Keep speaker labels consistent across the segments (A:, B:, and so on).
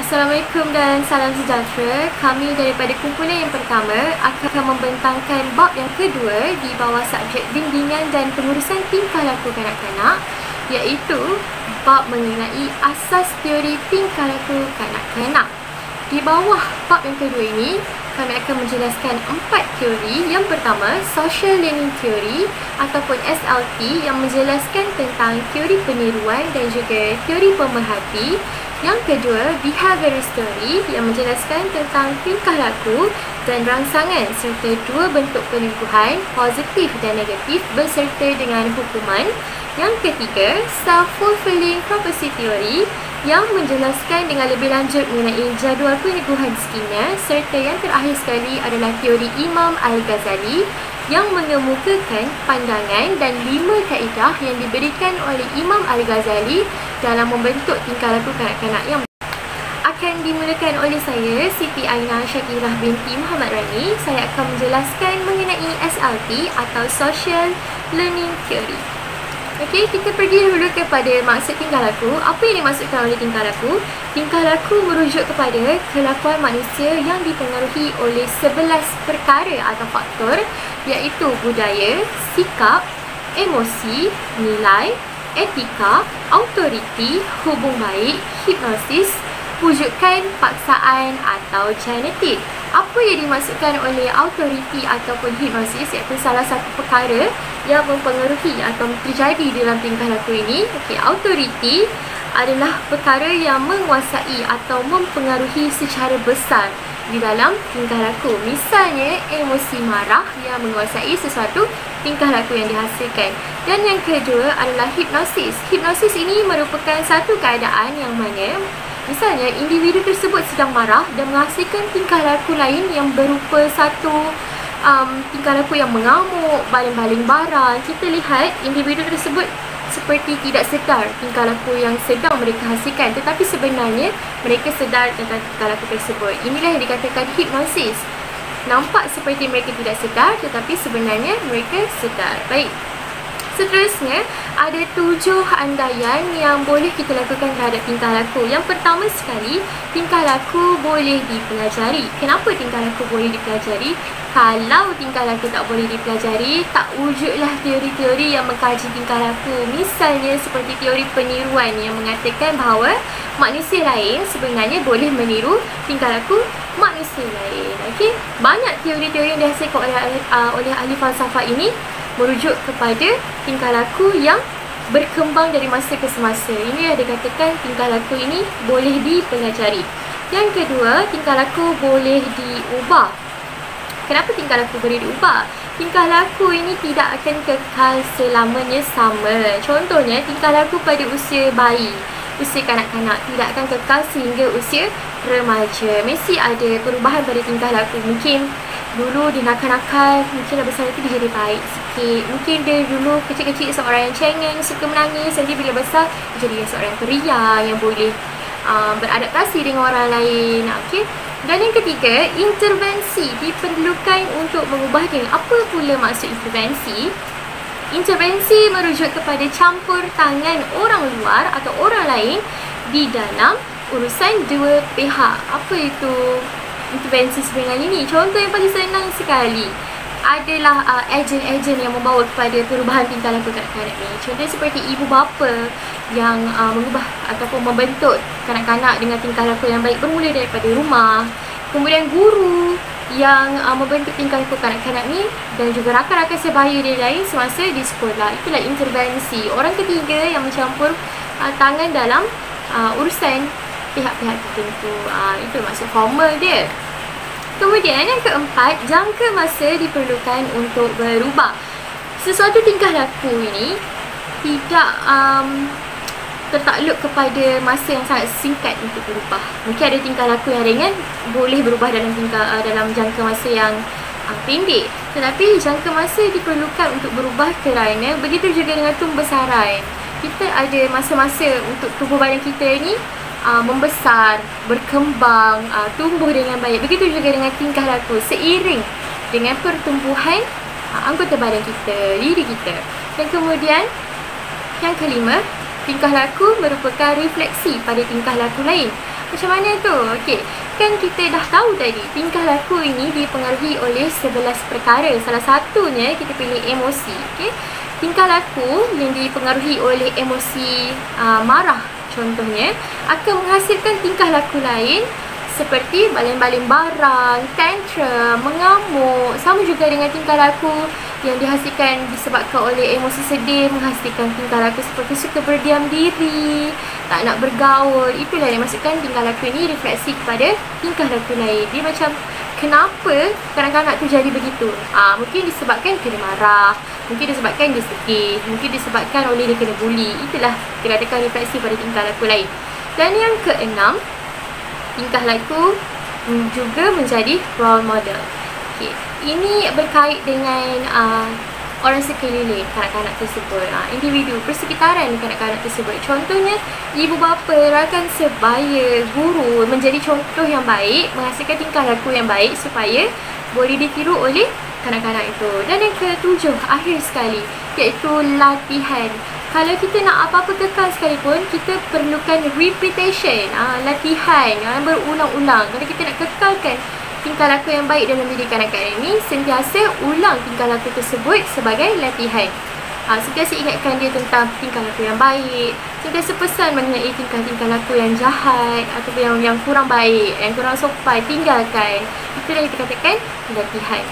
A: Assalamualaikum dan salam sejahtera. Kami daripada kumpulan yang pertama akan membentangkan bab yang kedua di bawah subjek bimbingan dan pengurusan tingkah laku kanak-kanak, iaitu bab mengenai asas teori tingkah laku kanak-kanak. Di bawah bab yang kedua ini, kami akan menjelaskan 4 teori. Yang pertama, Social Learning Theory ataupun SLT, yang menjelaskan tentang teori peniruan dan juga teori pemerhati. Yang kedua, Behaviorist Theory, yang menjelaskan tentang tingkah laku dan rangsangan serta dua bentuk penyembuhan, positif dan negatif, berserta dengan hukuman. Yang ketiga, Self-Fulfilling Prophecy Theory, yang menjelaskan dengan lebih lanjut mengenai jadual penyembuhan Skinner. Serta yang terakhir sekali adalah teori Imam Al-Ghazali, yang mengemukakan pandangan dan 5 kaedah yang diberikan oleh Imam Al-Ghazali dalam membentuk tingkah laku kanak-kanak yang akan dimulakan oleh saya, Siti Aina Syakirah binti Muhammad Rani. Saya akan menjelaskan mengenai SLT atau Social Learning Theory. Okey, kita pergi dulu kepada maksud tingkah laku. Apa yang dimaksudkan oleh tingkah laku? Tingkah laku merujuk kepada kelakuan manusia yang dipengaruhi oleh 11 perkara atau faktor, iaitu budaya, sikap, emosi, nilai, etika, autoriti, hubung baik, hipnosis, pujukan, paksaan atau genetik. Apa yang dimaksudkan oleh autoriti ataupun hipnosis, iaitu salah satu perkara yang mempengaruhi atau terjadi dalam tingkah laku ini. Okey, autoriti adalah perkara yang menguasai atau mempengaruhi secara besar di dalam tingkah laku. Misalnya, emosi marah yang menguasai sesuatu tingkah laku yang dihasilkan. Dan yang kedua adalah hipnosis. Hipnosis ini merupakan satu keadaan yang mana misalnya individu tersebut sedang marah dan menghasilkan tingkah laku lain yang berupa satu tingkah laku yang mengamuk, baling-baling barang. Kita lihat individu tersebut seperti tidak sedar tingkah laku yang sedang mereka hasilkan, tetapi sebenarnya mereka sedar tentang tingkah laku tersebut. Inilah yang dikatakan hipnosis. Nampak seperti mereka tidak sedar, tetapi sebenarnya mereka sedar. Baik. Seterusnya, ada 7 andaian yang boleh kita lakukan terhadap tingkah laku. Yang pertama sekali, tingkah laku boleh dipelajari. Kenapa tingkah laku boleh dipelajari? Kalau tingkah laku tak boleh dipelajari, tak wujudlah teori-teori yang mengkaji tingkah laku. Misalnya seperti teori peniruan yang mengatakan bahawa manusia lain sebenarnya boleh meniru tingkah laku manusia lain. Okey, banyak teori-teori yang dihasilkan oleh ahli falsafah ini merujuk kepada tingkah laku yang berkembang dari masa ke semasa. Ini yang dikatakan tingkah laku ini boleh dipelajari. Yang kedua, tingkah laku boleh diubah. Kenapa tingkah laku boleh diubah? Tingkah laku ini tidak akan kekal selamanya sama. Contohnya, tingkah laku pada usia bayi, usia kanak-kanak tidak akan kekal sehingga usia remaja. Mesti ada perubahan pada tingkah laku. Mungkin dulu dia nakal-nakal, mungkin dah besar nanti dia jadi baik sikit. Mungkin dia dulu kecil-kecil seorang yang cengeng, suka menangis. Nanti bila besar, dia jadi seorang periang yang boleh beradaptasi dengan orang lain. Okey. Dan yang ketiga, intervensi diperlukan untuk mengubahnya. Apa pula maksud intervensi? Intervensi merujuk kepada campur tangan orang luar atau orang lain di dalam urusan dua pihak. Apa itu intervensi sebenarnya ni? Contoh yang paling senang sekali adalah ejen-ejen yang membawa kepada perubahan tingkah laku kanak-kanak ni. Contoh seperti ibu bapa yang mengubah ataupun membentuk kanak-kanak dengan tingkah laku yang baik bermula daripada rumah. Kemudian guru yang membentuk tingkah laku kanak-kanak ni, dan juga rakan-rakan sebaya dia lain semasa di sekolah. Itulah intervensi. Orang ketiga yang mencampur tangan dalam urusan pihak-pihak tertentu. Itu maksud formal dia. Kemudian yang keempat, jangka masa diperlukan untuk berubah. Sesuatu tingkah laku ini tidak tertakluk kepada masa yang sangat singkat untuk berubah. Mungkin ada tingkah laku yang ringan boleh berubah dalam jangka masa yang pendek. Tetapi jangka masa diperlukan untuk berubah kerana begitu juga dengan tumbesaran. Kita ada masa-masa untuk tubuh badan kita ni membesar, berkembang, tumbuh dengan baik. Begitu juga dengan tingkah laku seiring dengan pertumbuhan anggota badan kita, diri kita. Dan kemudian yang kelima, tingkah laku merupakan refleksi pada tingkah laku lain. Macam mana tu? Okey, kan kita dah tahu tadi tingkah laku ini dipengaruhi oleh 11 perkara. Salah satunya kita pilih emosi. Okey, tingkah laku yang dipengaruhi oleh emosi marah contohnya akan menghasilkan tingkah laku lain seperti baling-baling barang, tantrum, mengamuk. Sama juga dengan tingkah laku yang dihasilkan disebabkan oleh emosi sedih, menghasilkan tingkah laku seperti suka berdiam diri, tak nak bergaul. Itulah yang dimaksudkan tingkah laku ini refleksi kepada tingkah laku lain. Dia macam kenapa kanak-kanak tu jadi begitu? Mungkin disebabkan kena marah, mungkin disebabkan dia sedih, mungkin disebabkan oleh dia kena bully. Itulah kita katakan refleksi pada tingkah laku lain. Dan yang keenam, tingkah laku juga menjadi role model. Okay. Ini berkait dengan orang sekeliling kanak-kanak tersebut, individu persekitaran kanak-kanak tersebut. Contohnya, ibu bapa, rakan sebaya, guru menjadi contoh yang baik, menghasilkan tingkah laku yang baik supaya boleh ditiru oleh kanak-kanak itu. Dan yang ketujuh, akhir sekali, iaitu latihan. Kalau kita nak apa-apa kekal sekalipun, kita perlukan repetition, latihan berulang-ulang. Kalau kita nak kekalkan tingkah laku yang baik dalam diri kanak-kanak ini, sentiasa ulang tingkah laku tersebut sebagai latihan. Sentiasa ingatkan dia tentang tingkah laku yang baik, sentiasa pesan mengenai tingkah-tingkah laku yang jahat ataupun yang kurang baik, yang kurang sopan, tinggalkan. Itulah yang kita katakan latihan.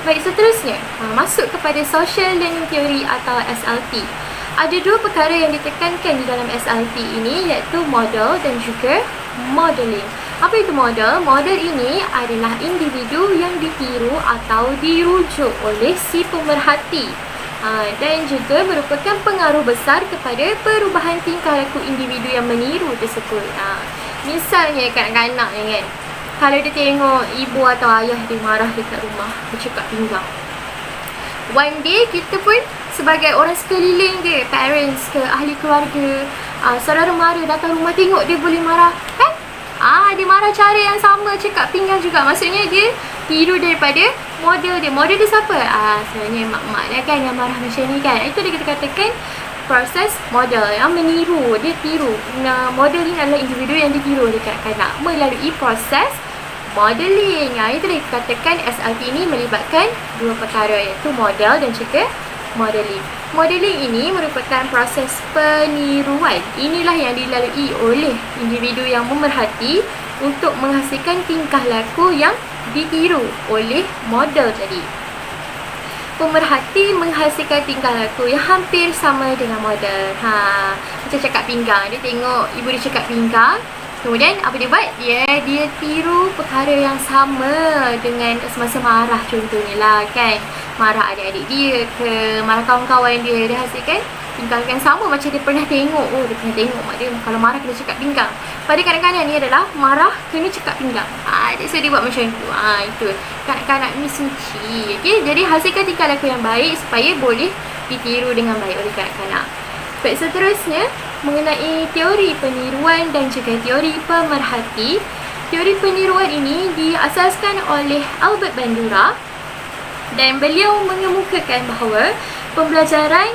A: Baik, seterusnya masuk kepada Social Learning Theory atau SLT. Ada dua perkara yang ditekankan di dalam SLT ini, iaitu model dan juga modeling. Apa itu model? Model ini adalah individu yang ditiru atau dirujuk oleh si pemerhati, dan juga merupakan pengaruh besar kepada perubahan tingkah laku individu yang meniru tersebut. Misalnya kanak-kanak ni kan, kalau dia tengok ibu atau ayah dia marah dekat rumah, bercakap pinggang, one day kita pun sebagai orang sekeliling dia, parents ke, ahli keluarga, saudara mara datang rumah tengok dia boleh marah, kan? Dia marah cara yang sama, cakap pinggang juga. Maksudnya dia tiru daripada model dia. Model dia siapa? Sebenarnya mak-mak lah kan yang marah macam ni kan. Itu dia kita katakan proses model, yang meniru, dia tiru. Model ni adalah individu yang ditiru oleh kanak-kanak melalui proses modeling. Itu dia katakan SLT ini melibatkan dua perkara, iaitu model dan juga modeling. Modeling ini merupakan proses peniruan. Inilah yang dilalui oleh individu yang memerhati untuk menghasilkan tingkah laku yang ditiru oleh model tadi. Pemerhati menghasilkan tingkah laku yang hampir sama dengan model. Macam cakap pinggang, dia tengok ibu dia cakap pinggang, kemudian apa dia buat? Dia tiru perkara yang sama dengan semasa marah contohnya lah kan. Marah adik-adik dia ke, marah kawan-kawan dia, dia hasilkan tingkah yang sama macam dia pernah tengok. Dia pernah tengok mak dia kalau marah kena cakap pinggang. Pada kanak-kanak ni adalah marah kena cakap pinggang. So dia buat macam tu. Itu kanak-kanak ni suci. Okay? Jadi hasilkan tingkah laku yang baik supaya boleh ditiru dengan baik oleh kanak-kanak. Baik, seterusnya mengenai teori peniruan dan juga teori pemerhati. Teori peniruan ini diasaskan oleh Albert Bandura dan beliau mengemukakan bahawa pembelajaran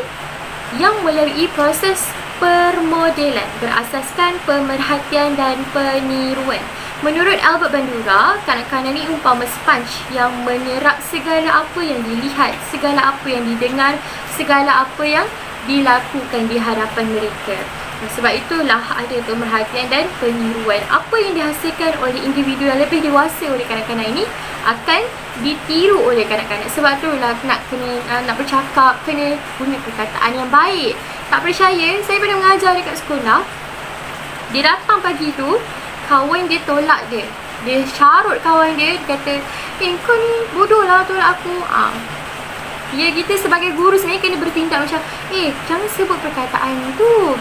A: yang melalui proses permodelan berasaskan pemerhatian dan peniruan. Menurut Albert Bandura, kanak-kanak ni umpama sponge yang menyerap segala apa yang dilihat, segala apa yang didengar, segala apa yang dilakukan di hadapan mereka. Sebab itulah ada pemerhatian dan peniruan. Apa yang dihasilkan oleh individu yang lebih dewasa oleh kanak-kanak ini akan ditiru oleh kanak-kanak. Sebab itulah nak bercakap kena guna perkataan yang baik. Tak percaya, saya pernah mengajar dekat sekolah. Dia datang pagi tu, kawan dia tolak dia. Dia carut kawan dia, dia kata, kau ni bodoh lah tolak aku. Ya, kita sebagai guru sebenarnya kena bertindak macam, jangan sebut perkataan tu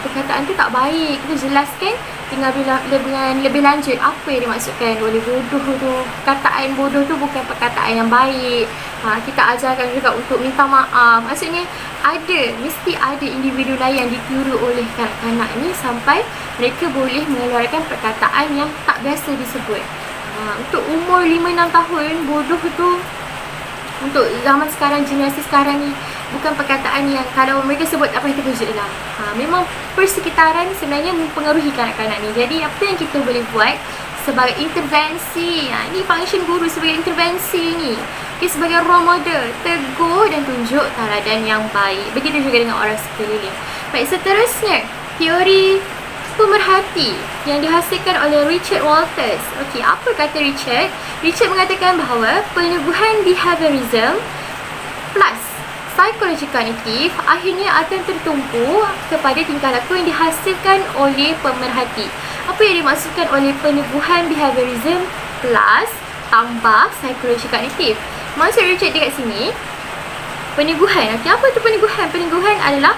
A: tak baik. Kita jelaskan dengan lebih lanjut apa yang dimaksudkan oleh bodoh tu. Perkataan bodoh tu bukan perkataan yang baik. Kita ajarkan juga untuk minta maaf. Maksudnya mesti ada individu lain yang ditiru oleh kanak-kanak ni sampai mereka boleh mengeluarkan perkataan yang tak biasa disebut. Untuk umur 5-6 tahun, bodoh tu untuk zaman sekarang, generasi sekarang ni, bukan perkataan yang kalau mereka sebut apa yang terkejut lah. Memang persekitaran sebenarnya mempengaruhi kanak-kanak ni. Jadi apa yang kita boleh buat sebagai intervensi, ini function guru sebagai intervensi ni, okay, sebagai role model, tegur dan tunjuk tauladan yang baik. Begitu juga dengan orang sekeliling. Baik, seterusnya teori pemerhati yang dihasilkan oleh Richard Walters. Okey, apa kata Richard? Richard mengatakan bahawa penyembuhan behaviorism plus psikologi kognitif akhirnya akan tertumpu kepada tingkah laku yang dihasilkan oleh pemerhati. Apa yang dimaksudkan oleh penyembuhan behaviorism plus tambah psikologi kognitif? Maksud Richard dekat sini, peneguhan. Okey, apa tu peneguhan? Peneguhan adalah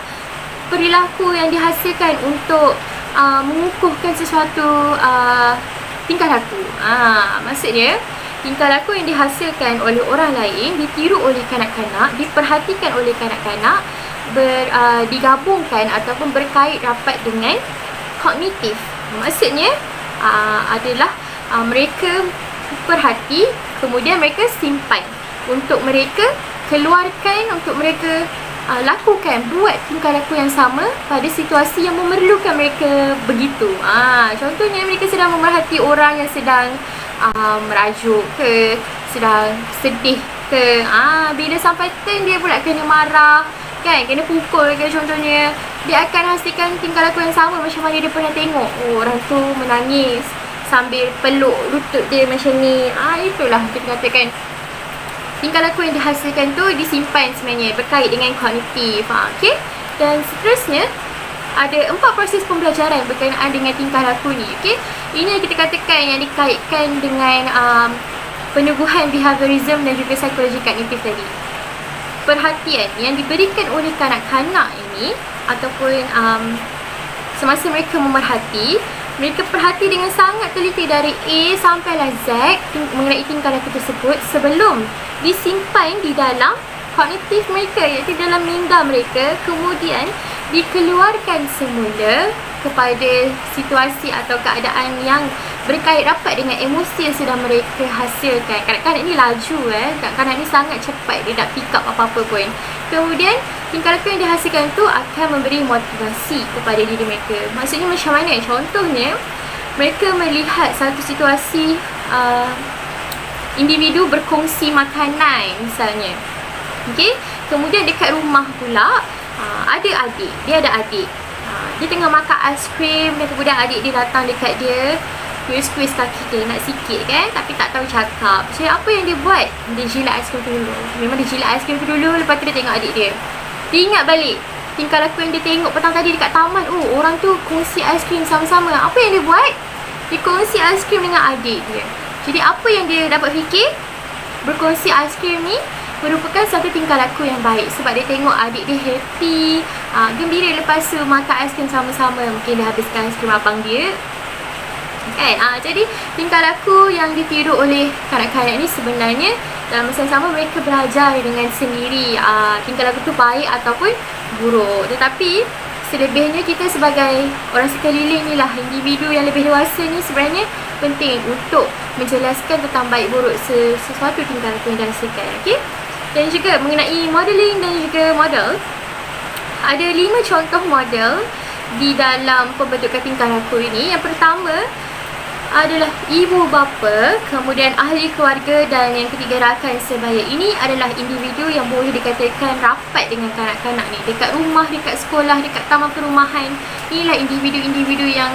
A: perilaku yang dihasilkan untuk mengukuhkan sesuatu tingkah laku. Maksudnya tingkah laku yang dihasilkan oleh orang lain ditiru oleh kanak-kanak, diperhatikan oleh kanak-kanak, digabungkan ataupun berkait rapat dengan kognitif. Maksudnya adalah mereka perhati, kemudian mereka simpan untuk mereka keluarkan, untuk mereka lakukan, buat tingkah laku yang sama pada situasi yang memerlukan mereka begitu. Contohnya mereka sedang memerhati orang yang sedang merajuk ke, sedang sedih ke, bila sampai turn dia pula kena marah kan, kena pukul ke contohnya, dia akan hasilkan tingkah laku yang sama macam mana dia pernah tengok orang tu menangis sambil peluk lutut dia macam ni. Itulah kita katakan tingkah laku yang dihasilkan tu disimpan sebenarnya berkait dengan kognitif. Okey. Dan seterusnya ada 4 proses pembelajaran berkenaan dengan tingkah laku ni. Okey. Ini yang kita katakan yang dikaitkan dengan peneguhan behaviorism dan juga psikologi kognitif tadi. Perhatian yang diberikan oleh kanak-kanak ini ataupun semasa mereka memerhati, mereka perhati dengan sangat teliti dari A sampailah Z mengenai tingkah laku tersebut sebelum disimpan di dalam kognitif mereka, iaitu dalam minda mereka, kemudian dikeluarkan semula kepada situasi atau keadaan yang berkait rapat dengan emosi yang sedang mereka hasilkan. Kanak-kanak ni laju kanak-kanak ni sangat cepat, dia tak pick up apa-apa pun. Kemudian tingkah laku yang dihasilkan tu akan memberi motivasi kepada diri mereka. Maksudnya macam mana? Contohnya, mereka melihat satu situasi individu berkongsi makanan misalnya. Okey, kemudian dekat rumah pula ada adik, dia ada adik. Dia tengah makan aiskrim dan kemudian adik dia datang dekat dia, squeeze kaki dia nak sikit kan, tapi tak tahu cakap. Jadi apa yang dia buat? Dia jilat aiskrim tu dulu. Memang dia jilat aiskrim tu dulu, lepas tu dia tengok adik dia. Dia ingat balik tingkah laku yang dia tengok petang tadi dekat taman. Orang tu kongsi aiskrim sama-sama. Apa yang dia buat? Dia kongsi aiskrim dengan adik dia. Jadi apa yang dia dapat fikir? Berkongsi aiskrim ni merupakan satu tingkah laku yang baik sebab dia tengok adik dia happy, gembira lepas tu makan aiskrim sama-sama. Mungkin dia habiskan aiskrim abang dia kan. Jadi tingkah laku yang ditiru oleh kanak-kanak ni sebenarnya dalam masa yang sama mereka belajar dengan sendiri tingkah laku tu baik ataupun buruk. Tetapi selebihnya kita sebagai orang sekeliling ni lah, individu yang lebih dewasa ni sebenarnya penting untuk menjelaskan tentang baik buruk sesuatu tingkah laku yang dihasilkan. Okey. Dan juga mengenai modeling dan juga model, ada 5 contoh model di dalam pembentukan tingkah laku ini. Yang pertama adalah ibu bapa, kemudian ahli keluarga, dan yang ketiga rakan sebaya. Ini adalah individu yang boleh dikatakan rapat dengan kanak-kanak ni, dekat rumah, dekat sekolah, dekat taman perumahan. Inilah individu-individu yang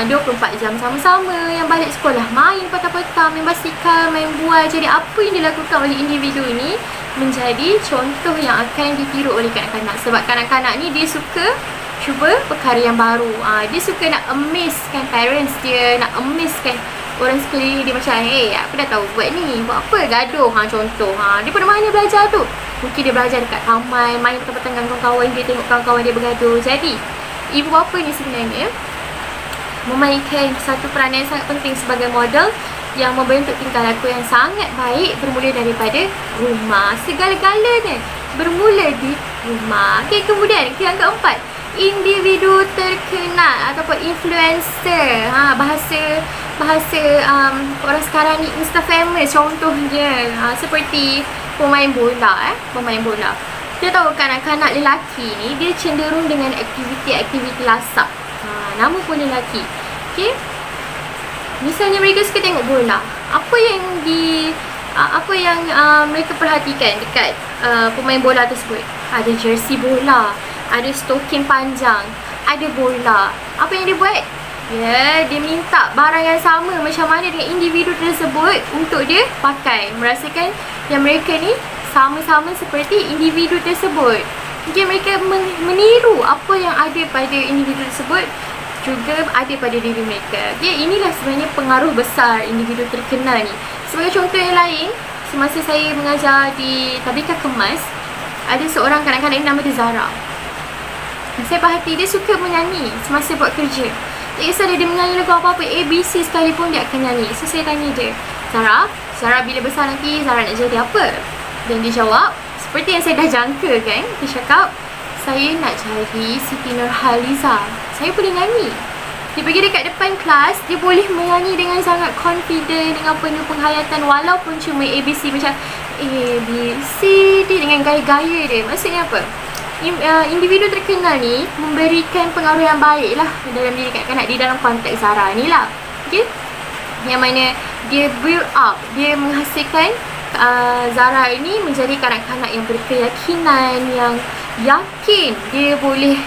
A: 24 jam sama-sama, yang balik sekolah main petang-petang, main basikal, main bual. Jadi apa yang dilakukan oleh individu ini menjadi contoh yang akan ditiru oleh kanak-kanak. Sebab kanak-kanak ni dia suka cuba perkara yang baru. Dia suka nak amazekan parents dia, nak amazekan orang sekeliling dia. Macam aku dah tahu buat ni, buat apa gaduh contoh. Dia pada mana belajar tu? Mungkin dia belajar dekat taman, main petang-petang dengan kawan-kawan dia, tengok kawan-kawan dia bergaduh. Jadi ibu bapa ni sebenarnya memainkan satu peranan yang sangat penting sebagai model yang membentuk tingkah laku yang sangat baik bermula daripada rumah. Segala-galanya bermula di rumah. Okey, kemudian yang keempat, individu terkenal ataupun influencer. Bahasa orang sekarang ni Insta famous contohnya. Seperti pemain bola. Kita tahu kanak-kanak lelaki ni dia cenderung dengan aktiviti-aktiviti lasak. Nama pun lelaki. Okey. Misalnya mereka suka tengok bola. Apa yang mereka perhatikan dekat pemain bola tersebut? Ada jersey bola, ada stoking panjang, ada bola. Apa yang dia buat? Dia minta barang yang sama macam mana dengan individu tersebut untuk dia pakai. Merasakan yang mereka ni sama-sama seperti individu tersebut. Mungkin mereka meniru apa yang ada pada individu tersebut juga ada pada diri mereka. Inilah sebenarnya pengaruh besar individu terkenal ni. Sebagai contoh yang lain, semasa saya mengajar di Tabika Kemas, ada seorang kanak-kanak nama dia Zara. Saya perhati dia suka menyanyi semasa buat kerja. Tak kisah dia menyanyi lagu apa-apa, ABC sekalipun dia akan nyanyi. So saya tanya dia, Zara bila besar nanti Zara nak jadi apa? Dan dia jawab, seperti yang saya dah jangka kan. Dia cakap, saya nak jadi Siti Nurhaliza. Saya boleh nyanyi. Dia pergi dekat depan kelas, dia boleh menyanyi dengan sangat confident, dengan penuh penghayatan walaupun cuma ABC macam ABCD dengan gaya-gaya dia. Maksudnya apa? Individu terkenal ni memberikan pengaruh yang baik lah dalam diri kanak-kanak di dalam konteks Zara ni lah. Okay? Yang mana dia build up, dia menghasilkan Zara ini menjadi kanak-kanak yang berkeyakinan, yang yakin dia boleh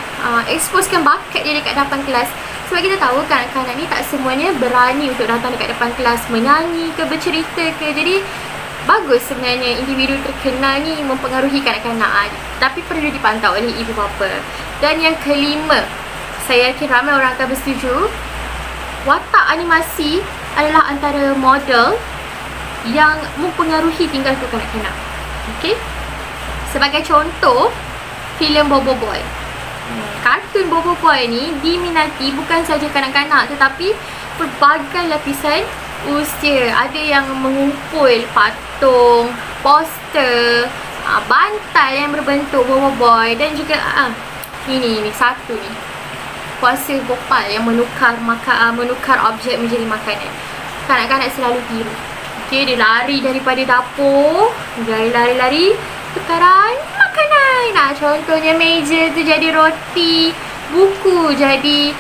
A: exposekan bakat dia dekat depan kelas. Sebab kita tahu kanak-kanak ni tak semuanya berani untuk datang dekat depan kelas menyanyi ke, bercerita ke. Jadi bagus sebenarnya individu terkenal ni mempengaruhi kanak-kanak, tapi perlu dipantau oleh ibu bapa. Dan yang kelima, saya yakin ramai orang akan bersetuju, watak animasi adalah antara model yang mempengaruhi tingkah laku kanak-kanak. Okey? Sebagai contoh, filem Bobo Boy. Kartun Bobo Boy ni diminati bukan saja kanak-kanak tetapi pelbagai lapisan usia. Ada yang mengumpul patung, poster, bantal yang berbentuk Bobo Boy, dan juga ini satu ni, kuasa Gopal yang menukar objek menjadi makanan. Kanak-kanak selalu tiru. Okay, dia lari daripada dapur, lari tukaran makanan. Contohnya meja tu jadi roti, buku jadi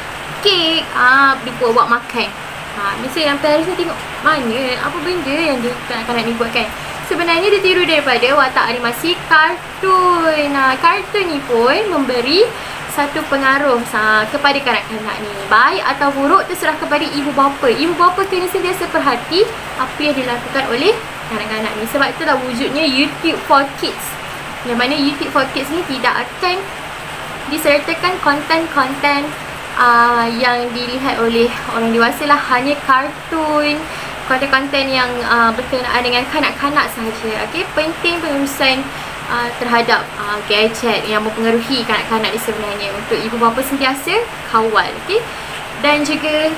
A: kek, dia buat makan. Misalnya yang parents ni tengok mana, apa benda yang dia kanak-kanak ni buat kan. Sebenarnya dia tiru daripada watak animasi kartun. Kartun ni pun memberi satu pengaruh kepada kanak-kanak ni. Baik atau buruk terserah kepada ibu bapa. Ibu bapa kena sentiasa perhati apa yang dilakukan oleh kanak-kanak ni. Sebab itulah wujudnya YouTube for Kids. Yang mana YouTube for Kids ni tidak akan disertakan konten-konten yang dilihat oleh orang dewasa lah. Hanya kartun, konten-konten yang berkenaan dengan kanak-kanak sahaja. Okay? Penting pengurusan terhadap gadget yang mempengaruhi kanak-kanak ni sebenarnya, untuk ibu bapa sentiasa kawal. Okay? Dan juga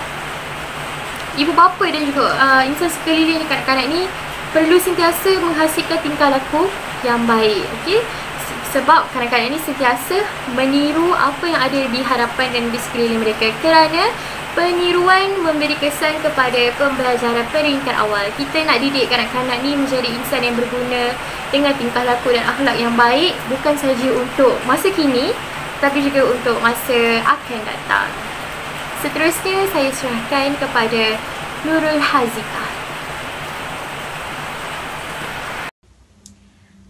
A: ibu bapa dan juga insan sekeliling kanak-kanak ni perlu sentiasa menghasilkan tingkah laku yang baik. Okay? Sebab kanak-kanak ni sentiasa meniru apa yang ada di hadapan dan di sekeliling mereka, kerana peniruan memberi kesan kepada pembelajaran peringkat awal. Kita nak didik kanak-kanak ni menjadi insan yang berguna dengan tingkah laku dan akhlak yang baik, bukan saja untuk masa kini tapi juga untuk masa akan datang. Seterusnya saya serahkan kepada Nurul Hazika.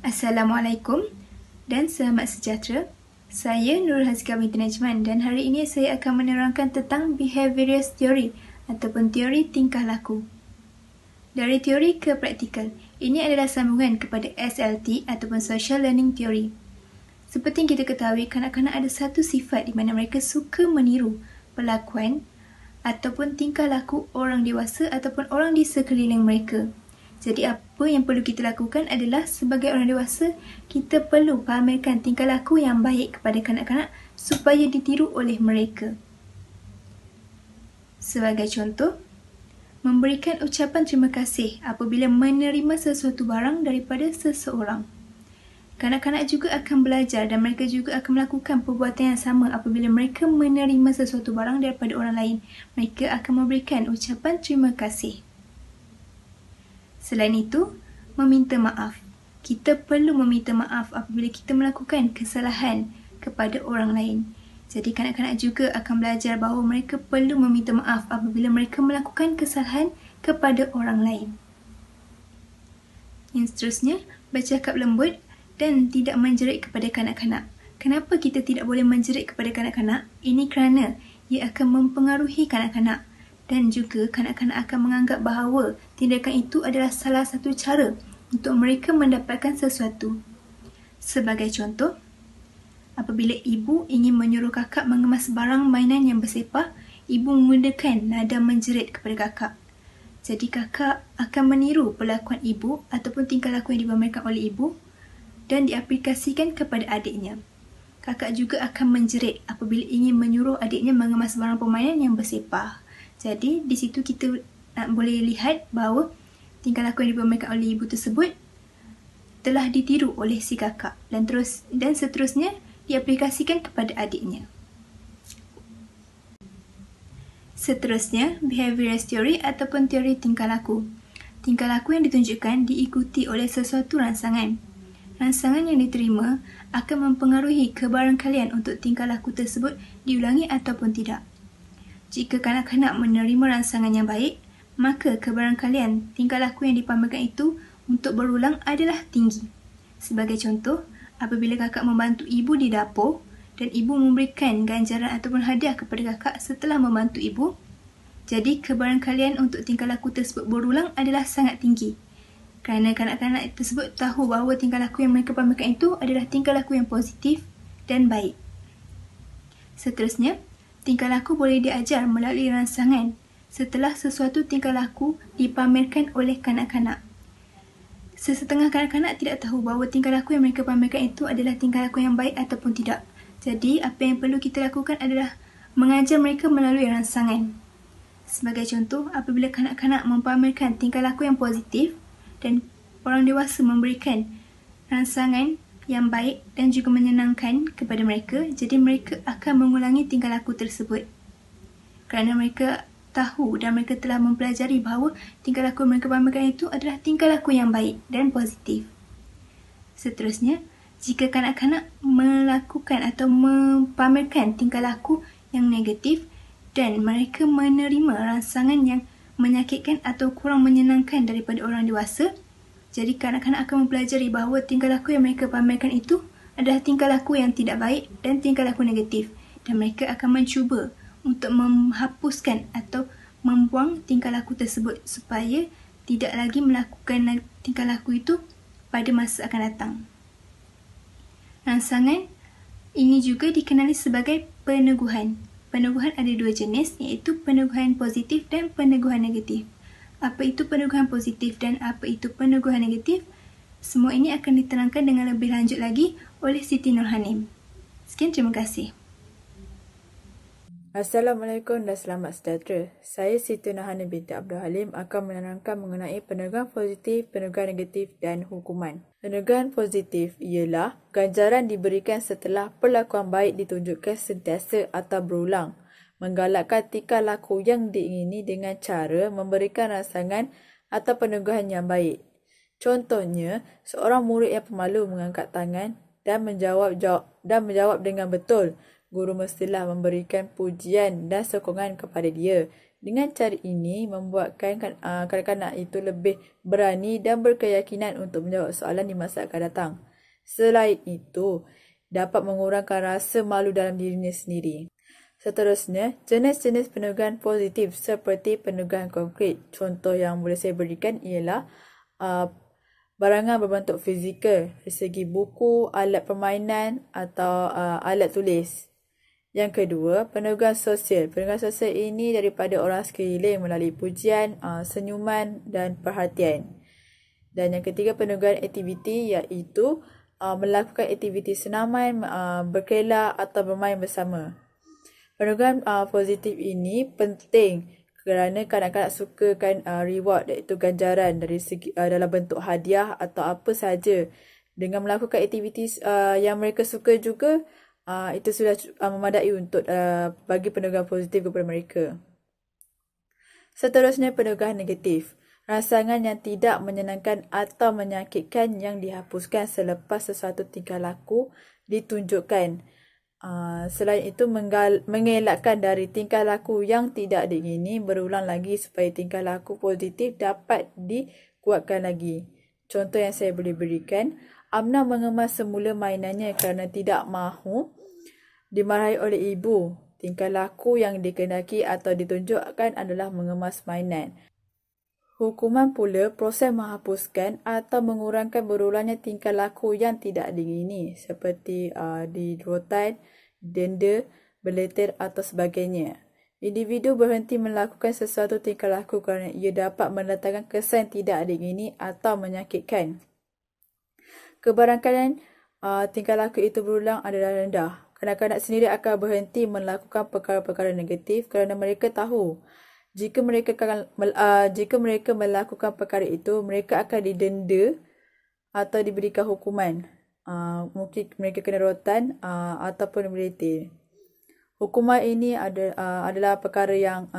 B: Assalamualaikum dan selamat sejahtera. Saya Nurul Hazika binti Najman dan hari ini saya akan menerangkan tentang behaviorist theory ataupun teori tingkah laku. Dari teori ke praktikal, ini adalah sambungan kepada SLT ataupun Social Learning Theory. Seperti yang kita ketahui, kanak-kanak ada satu sifat di mana mereka suka meniru perlakuan ataupun tingkah laku orang dewasa ataupun orang di sekeliling mereka. Jadi apa yang perlu kita lakukan adalah sebagai orang dewasa, kita perlu pamerkan tingkah laku yang baik kepada kanak-kanak supaya ditiru oleh mereka. Sebagai contoh, memberikan ucapan terima kasih apabila menerima sesuatu barang daripada seseorang. Kanak-kanak juga akan belajar dan mereka juga akan melakukan perbuatan yang sama apabila mereka menerima sesuatu barang daripada orang lain. Mereka akan memberikan ucapan terima kasih. Selain itu, meminta maaf. kita perlu meminta maaf apabila kita melakukan kesalahan kepada orang lain. Jadi kanak-kanak juga akan belajar bahawa mereka perlu meminta maaf apabila mereka melakukan kesalahan kepada orang lain. Yang seterusnya, bercakap lembut dan tidak menjerit kepada kanak-kanak. Kenapa kita tidak boleh menjerit kepada kanak-kanak? Ini kerana ia akan mempengaruhi kanak-kanak dan juga kanak-kanak akan menganggap bahawa tindakan itu adalah salah satu cara untuk mereka mendapatkan sesuatu. Sebagai contoh, apabila ibu ingin menyuruh kakak mengemas barang mainan yang bersepah, ibu menggunakan nada menjerit kepada kakak. Jadi kakak akan meniru perlakuan ibu ataupun tingkah laku yang dipamerkan oleh ibu dan diaplikasikan kepada adiknya. Kakak juga akan menjerit apabila ingin menyuruh adiknya mengemas barang permainan yang bersepah. Jadi di situ kita boleh lihat bahawa tingkah laku yang dipamerkan oleh ibu tersebut telah ditiru oleh si kakak dan seterusnya diaplikasikan kepada adiknya. Seterusnya, behaviorist theory ataupun teori tingkah laku. Tingkah laku yang ditunjukkan diikuti oleh sesuatu rangsangan. Rangsangan yang diterima akan mempengaruhi kebarangkalian untuk tingkah laku tersebut diulangi ataupun tidak. Jika kanak-kanak menerima rangsangan yang baik, maka kebarangkalian tingkah laku yang dipamerkan itu untuk berulang adalah tinggi. Sebagai contoh, apabila kakak membantu ibu di dapur dan ibu memberikan ganjaran ataupun hadiah kepada kakak setelah membantu ibu, jadi kebarangkalian untuk tingkah laku tersebut berulang adalah sangat tinggi. Kerana kanak-kanak tersebut tahu bahawa tingkah laku yang mereka pamerkan itu adalah tingkah laku yang positif dan baik. Seterusnya, tingkah laku boleh diajar melalui rangsangan setelah sesuatu tingkah laku dipamerkan oleh kanak-kanak. Sesetengah kanak-kanak tidak tahu bahawa tingkah laku yang mereka pamerkan itu adalah tingkah laku yang baik ataupun tidak. Jadi, apa yang perlu kita lakukan adalah mengajar mereka melalui rangsangan. Sebagai contoh, apabila kanak-kanak mempamerkan tingkah laku yang positif dan orang dewasa memberikan rangsangan yang baik dan juga menyenangkan kepada mereka, jadi mereka akan mengulangi tingkah laku tersebut. Kerana mereka tahu dan mereka telah mempelajari bahawa tingkah laku yang mereka pamerkan itu adalah tingkah laku yang baik dan positif. Seterusnya, jika kanak-kanak melakukan atau mempamerkan tingkah laku yang negatif dan mereka menerima rangsangan yang menyakitkan atau kurang menyenangkan daripada orang dewasa, jadi kanak-kanak akan mempelajari bahawa tingkah laku yang mereka pamerkan itu adalah tingkah laku yang tidak baik dan tingkah laku negatif, dan mereka akan mencuba untuk menghapuskan atau membuang tingkah laku tersebut supaya tidak lagi melakukan tingkah laku itu pada masa akan datang. Rangsangan ini juga dikenali sebagai peneguhan. Peneguhan ada dua jenis, iaitu peneguhan positif dan peneguhan negatif. Apa itu peneguhan positif dan apa itu peneguhan negatif? Semua ini akan diterangkan dengan lebih lanjut lagi oleh Siti Nurhanim. Sekian, terima kasih.
C: Assalamualaikum dan selamat sejahtera. Saya Siti Nurhanim binti Abdul Halim akan menerangkan mengenai peneguhan positif, peneguhan negatif dan hukuman. Peneguhan positif ialah ganjaran diberikan setelah perlakuan baik ditunjukkan sentiasa atau berulang. Menggalakkan tingkah laku yang diingini dengan cara memberikan rangsangan atau peneguhan yang baik. Contohnya, seorang murid yang pemalu mengangkat tangan dan menjawab dengan betul. Guru mestilah memberikan pujian dan sokongan kepada dia. Dengan cara ini, membuatkan kanak-kanak itu lebih berani dan berkeyakinan untuk menjawab soalan di masa akan datang. Selain itu, dapat mengurangkan rasa malu dalam dirinya sendiri. Seterusnya, jenis-jenis peneguhan positif seperti peneguhan konkret. Contoh yang boleh saya berikan ialah barangan berbentuk fizikal, dari segi buku, alat permainan atau alat tulis. Yang kedua, peneguhan sosial. Peneguhan sosial ini daripada orang sekeliling melalui pujian, senyuman dan perhatian. Dan yang ketiga, peneguhan aktiviti iaitu melakukan aktiviti senaman, berkelak atau bermain bersama. Peneguhan positif ini penting kerana kanak-kanak sukakan reward iaitu ganjaran dari segi dalam bentuk hadiah atau apa sahaja. Dengan melakukan aktiviti yang mereka suka juga, itu sudah memadai untuk bagi peneguhan positif kepada mereka. Seterusnya, peneguhan negatif. Rangsangan yang tidak menyenangkan atau menyakitkan yang dihapuskan selepas sesuatu tingkah laku ditunjukkan. Selain itu, mengelakkan dari tingkah laku yang tidak diingini berulang lagi supaya tingkah laku positif dapat dikuatkan lagi. Contoh yang saya boleh berikan, Amna mengemas semula mainannya kerana tidak mahu dimarahi oleh ibu. Tingkah laku yang dikendaki atau ditunjukkan adalah mengemas mainan. Hukuman pula proses menghapuskan atau mengurangkan berulangnya tingkah laku yang tidak diingini seperti dirotan, denda, beletir atau sebagainya. Individu berhenti melakukan sesuatu tingkah laku kerana ia dapat mendatangkan kesan tidak diingini atau menyakitkan. Kebarangkalian tingkah laku itu berulang adalah rendah. Kanak-kanak sendiri akan berhenti melakukan perkara-perkara negatif kerana mereka tahu jika mereka melakukan perkara itu, mereka akan didenda atau diberikan hukuman. Mungkin mereka kena rotan ataupun beletir. Hukuman ini adalah perkara yang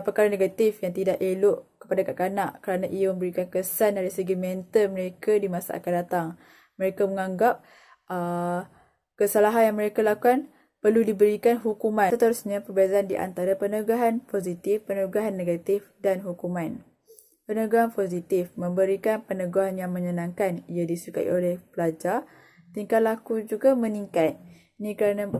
C: perkara negatif yang tidak elok kepada kanak-kanak kerana ia memberikan kesan dari segi mental mereka di masa akan datang. Mereka menganggap kesalahan yang mereka lakukan perlu diberikan hukuman. Seterusnya, perbezaan di antara penegahan positif, penegahan negatif dan hukuman. Penegahan positif memberikan penegahan yang menyenangkan. Ia disukai oleh pelajar. Tingkah laku juga meningkat. Ini kerana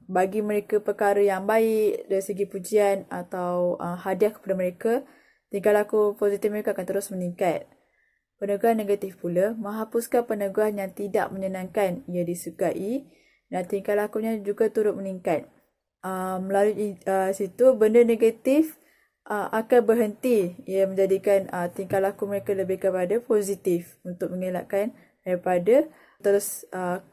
C: bagi mereka perkara yang baik dari segi pujian atau hadiah kepada mereka, tingkah laku positif mereka akan terus meningkat. Penegahan negatif pula menghapuskan penegahan yang tidak menyenangkan. Ia disukai dan tingkah lakunya juga turut meningkat. Melalui situ, benda negatif akan berhenti. Ia menjadikan tingkah laku mereka lebih kepada positif untuk mengelakkan daripada terus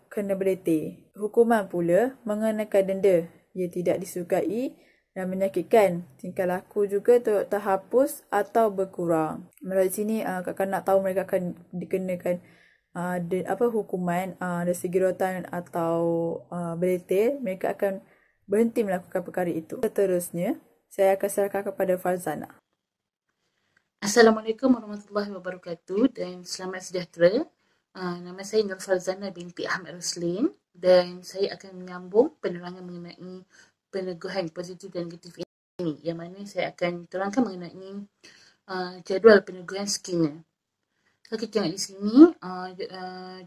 C: kena beletir. Hukuman pula mengenakan denda. Ia tidak disukai dan menyakitkan. Tingkah laku juga terhapus atau berkurang. Melalui sini kanak-kanak tahu mereka akan dikenakan hukuman dari segi rotan atau beletir. Mereka akan berhenti melakukan perkara itu. Seterusnya, saya akan serahkan kepada Farzana.
D: Assalamualaikum warahmatullahi wabarakatuh dan selamat sejahtera. Nama saya Nur Farzana binti Ahmad Roslin dan saya akan menyambung penerangan mengenai penegahan positif dan negatif ini, yang mana saya akan terangkan mengenai jadual penegahan Skinner. Kalau kita tengok di sini,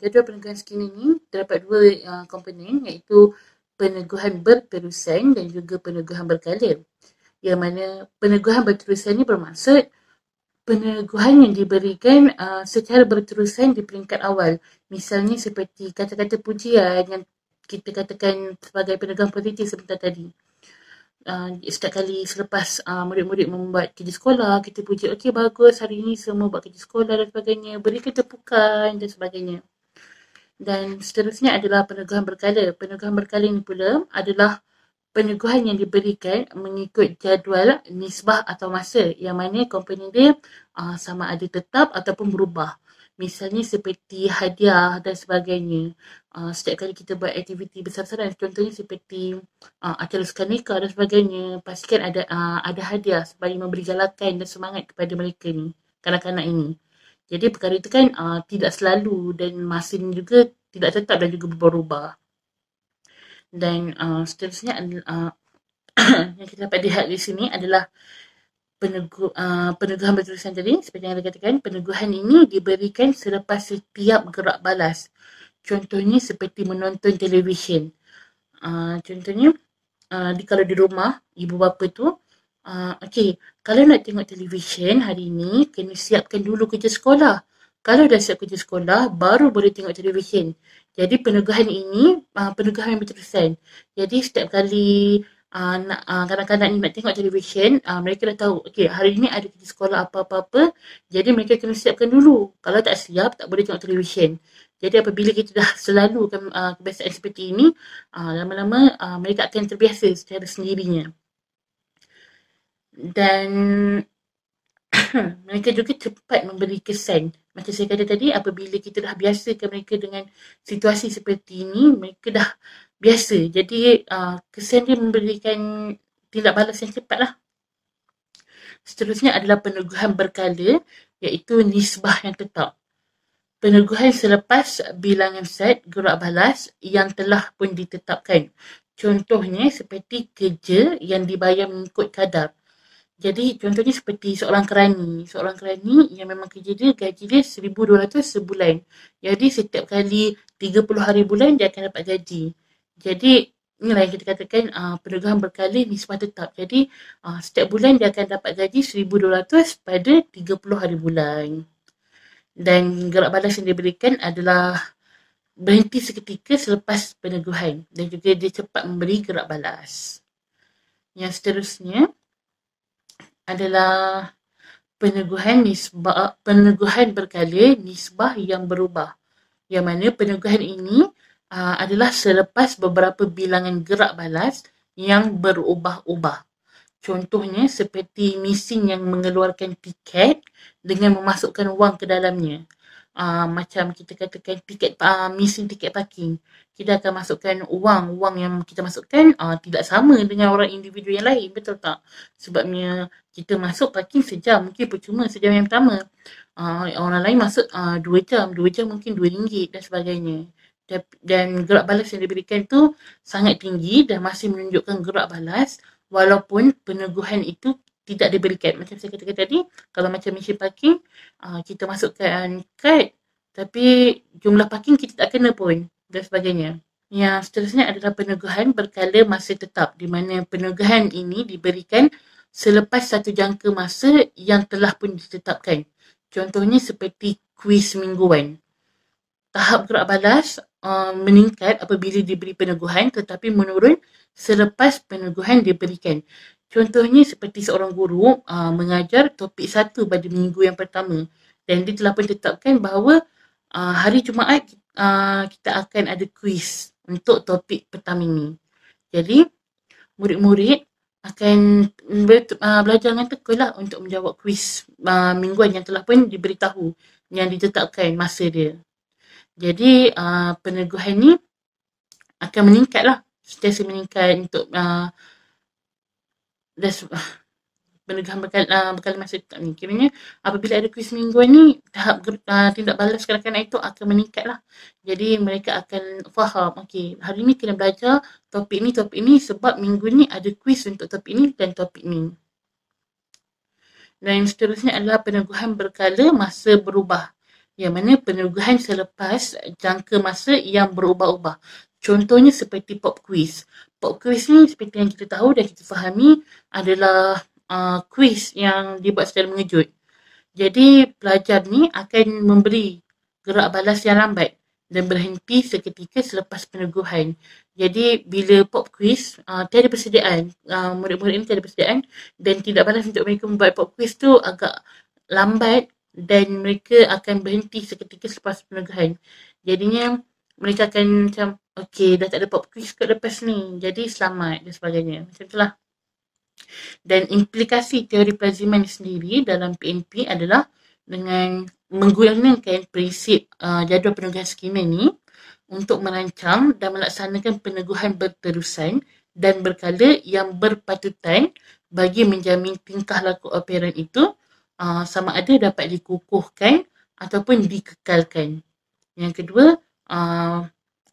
D: jadual penegahan Skinner ni terdapat dua komponen, iaitu penegahan berterusan dan juga penegahan berkala. Yang mana penegahan berterusan ni bermaksud penegahan yang diberikan secara berterusan di peringkat awal. Misalnya seperti kata-kata pujian yang kita katakan sebagai penegahan positif sebentar tadi. Setiap kali selepas murid-murid membuat kerja sekolah, kita puji, okey bagus, hari ini semua buat kerja sekolah dan sebagainya, berikan tepukan dan sebagainya. Dan seterusnya adalah penegahan berkala. Penegahan berkala ini pula adalah penegahan yang diberikan mengikut jadual, nisbah atau masa, yang mana komponen dia sama ada tetap ataupun berubah. Misalnya seperti hadiah dan sebagainya. Setiap kali kita buat aktiviti besar-besaran, contohnya seperti acara sukan nikah dan sebagainya, pastikan ada hadiah supaya memberi galakan dan semangat kepada mereka ni, kanak-kanak ini. Jadi perkara itu kan tidak selalu dan masanya juga tidak tetap dan juga berubah. Dan seterusnya yang kita dapat lihat di sini adalah penegahan berterusan tadi. Seperti yang saya katakan, penegahan ini diberikan selepas setiap gerak balas. Contohnya seperti menonton televisyen. Contohnya, kalau di rumah, ibu bapa tu, okey, kalau nak tengok televisyen hari ini, kena siapkan dulu kerja sekolah. Kalau dah siap kerja sekolah, baru boleh tengok televisyen. Jadi penegahan ini, penegahan yang berterusan. Jadi setiap kali kanak-kanak ni nak tengok televisyen, mereka dah tahu, okey, hari ni ada kerja sekolah apa-apa-apa, jadi mereka kena siapkan dulu. Kalau tak siap, tak boleh tengok televisyen. Jadi apabila kita dah selalukan kebiasaan seperti ini, lama-lama mereka akan terbiasa secara sendirinya. Dan mereka juga cepat memberi kesan. Macam saya kata tadi, apabila kita dah biasakan mereka dengan situasi seperti ini, mereka dah biasa. Jadi kesan dia memberikan tindak balas yang cepat lah. Seterusnya adalah peneguhan berkala, iaitu nisbah yang tetap. Peneguhan selepas bilangan set gerak balas yang telah pun ditetapkan. Contohnya seperti kerja yang dibayar mengikut kadar. Jadi contohnya seperti seorang kerani. Seorang kerani yang memang kerja dia, gaji dia 1,200 sebulan. Jadi setiap kali 30 hari bulan dia akan dapat gaji. Jadi inilah yang kita katakan peneguhan berkala nisbah tetap. Jadi setiap bulan dia akan dapat gaji 1,200 pada 30 hari bulan. Dan gerak balas yang diberikan adalah berhenti seketika selepas peneguhan. Dan juga dia cepat memberi gerak balas. Yang seterusnya adalah peneguhan berkala nisbah yang berubah. Yang mana peneguhan ini adalah selepas beberapa bilangan gerak balas yang berubah-ubah. Contohnya seperti mesin yang mengeluarkan tiket dengan memasukkan wang ke dalamnya. Macam kita katakan mesin tiket parking. Kita akan masukkan wang yang kita masukkan tidak sama dengan orang individu yang lain, betul tak? Sebabnya kita masuk parking sejam, mungkin percuma sejam yang pertama. Orang lain masuk 2 jam mungkin RM2 dan sebagainya. Dan gerak balas yang diberikan tu sangat tinggi dan masih menunjukkan gerak balas walaupun peneguhan itu tidak diberikan. Macam saya katakan tadi, kalau macam mesin parking, kita masukkan kad, tapi jumlah parking kita tak kena pun dan sebagainya. Yang seterusnya adalah peneguhan berkala masa tetap, di mana peneguhan ini diberikan selepas satu jangka masa yang telah pun ditetapkan. Contohnya seperti kuis mingguan. Tahap gerak balas meningkat apabila diberi peneguhan tetapi menurun selepas peneguhan diberikan. Contohnya seperti seorang guru mengajar topik 1 pada minggu yang pertama dan dia telah pun tetapkan bahawa hari Jumaat kita akan ada kuis untuk topik pertama ini. Jadi murid-murid akan belajar dengan tekun lah untuk menjawab kuis mingguan yang telah pun diberitahu, yang ditetapkan masa dia. Jadi peneguhan ni akan meningkat lah, sentiasa meningkat untuk peneguhan berkala masa tetap ni. Kiranya apabila ada kuis mingguan ni, tahap tindak balas kanak-kanak itu akan meningkat lah. Jadi mereka akan faham, okey, hari ni kena belajar topik ni sebab minggu ni ada kuis untuk topik ni dan topik ni. Dan seterusnya adalah peneguhan berkala masa berubah. Yang mana peneguhan selepas jangka masa yang berubah-ubah. Contohnya seperti pop quiz. Pop quiz ni seperti yang kita tahu dan kita fahami adalah quiz yang dibuat secara mengejut. Jadi pelajar ni akan memberi gerak balas yang lambat dan berhenti seketika selepas peneguhan. Jadi bila pop quiz tiada persediaan, murid-murid ini tiada persediaan dan tidak balas untuk mereka membuat pop quiz tu agak lambat dan mereka akan berhenti seketika selepas peneguhan. Jadinya mereka akan macam, okey, dah tak ada pop quiz kat lepas ni, jadi selamat dan sebagainya. Macam itulah. Dan implikasi teori pelaziman sendiri dalam PNP adalah dengan menggunakan prinsip jadual peneguhan skema ni untuk merancang dan melaksanakan peneguhan berterusan dan berkala yang berpatutan bagi menjamin tingkah laku operan itu sama ada dapat dikukuhkan ataupun dikekalkan. Yang kedua,